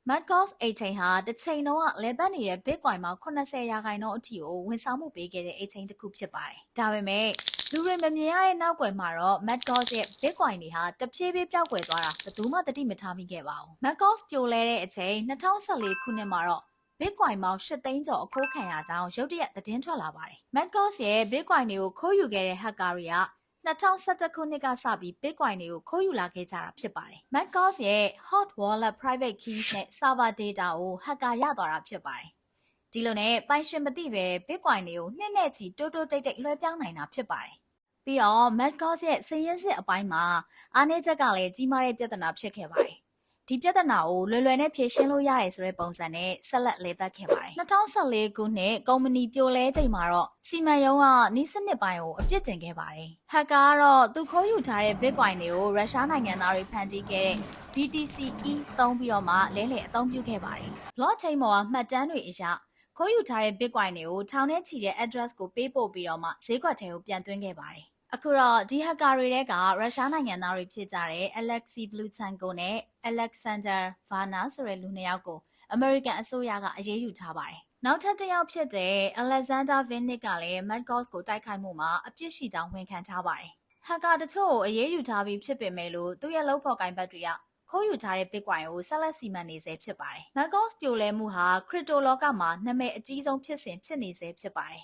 Marcos အိတ်ချိန်ဟာတစ်ချိန်လုံးကလဲပတ်နေတဲ့ Bitcoin မှာ80ရာခိုင်နှုန်းအထိကိုဝန်ဆောင်မှုပေးခဲ့တဲ့အိတ်ချိန်တစ်ခုဖြစ်ပါတယ်။ဒါပေမဲ့လူတွေမမြင်ရတဲ့နောက်ွယ်မှာတော့ Marcos ရဲ့ Bitcoin တွေဟာတဖြည်းဖြည်းပျောက်ကွယ်သွားတာဘယ်သူမှသတိမထားမိခဲ့ပါဘူး။ Marcos ပြိုလဲတဲ့အချိန်2014ခုနှစ်မှာတော့ Bitcoin ပေါင်း8သိန်းကျော်အခိုးခံရကြောင်းရုတ်တရက်သတင်းထွက်လာပါတယ်။ Marcos ရဲ့ Bitcoin တွေကိုခိုးယူခဲ့တဲ့ hacker တွေက2011ခုနှစ်ကစပြီး Bitcoin တွေကိုခိုးယူလာခဲ့ကြတာဖြစ်ပါတယ်။ Marcos ရဲ့ Hot Wallet Private Keys နဲ့ Server Data ကို hacker ရသွားတာဖြစ်ပါတယ်။ဒီလိုနဲ့ပိုင်ရှင်မသိပဲ Bitcoin တွေကိုနှစ်နဲ့ချီတိုးတိုးတိတ်တိတ်လွှဲပြောင်းနိုင်တာဖြစ်ပါတယ်။ပြီးတော့ Marcos ရဲ့စည်ရင်းစစ်အပိုင်းမှာအားနည်းချက်ကလည်းကြီးမားတဲ့ပြဿနာဖြစ်ခဲ့ပါတယ်။ဒီပြဿနာကိုလွယ်လွယ်နဲ့ဖြေရှင်းလို့ရတယ်ဆိုတဲ့ပုံစံနဲ့ဆက်လက်လည်ပတ်ခဲ့ပါတယ်2014ခုနှစ်ကုမ္ပဏီပြိုလဲချိန်မှာတော့စီမံရုံးကနီးစနစ်ပိုင်းကိုအပြစ်တင်ခဲ့ပါတယ်။ hacker ကတော့သူခိုးယူထားတဲ့ Bitcoin တွေကိုရုရှားနိုင်ငံသားတွေဖန်တီးခဲ့တဲ့ BTC-E သုံးပြီးတော့မှလဲလှယ်အသုံးပြုခဲ့ပါတယ်။ Blockchain ပေါ်ကမှတ်တမ်းတွေအရခိုးယူထားတဲ့ Bitcoin တွေကိုထောင်ထဲချီတဲ့ address ကိုပေးပို့ပြီးတော့မှဈေးကွက်ထဲကိုပြန်သွင်းခဲ့ပါတယ်။အခုတော့ဒီ hacker တွေထဲကရုရှားနိုင်ငံသားတွေဖြစ်ကြတဲ့ Alexei Bluchenko နဲ့ Alexander Varna ဆိုတဲ့လူနှစ်ယောက်ကိုအမေရိကန်အစိုးရကအရေးယူထားပါတယ်။နောက်ထပ်တစ်ယောက်ဖြစ်တဲ့ Alexander Vinnik ကလည်း Marcos ကိုတိုက်ခိုက်မှုမှာအပြစ်ရှိကြောင်းဝန်ခံထားပါတယ်။ hacker တချို့ကိုအရေးယူထားပြီးဖြစ်ပေမဲ့လို့သူ့ရဲ့လုပ်ဖော်ကိုင်ဘက်တွေကခိုးယူထားတဲ့ Bitcoin ကိုဆက်လက်စီမံနေဆဲဖြစ်ပါတယ်။ Marcos ပြိုလဲမှုဟာ crypto လောကမှာနာမည်အကြီးဆုံးဖြစ်စဉ်ဖြစ်နေဆဲဖြစ်ပါတယ်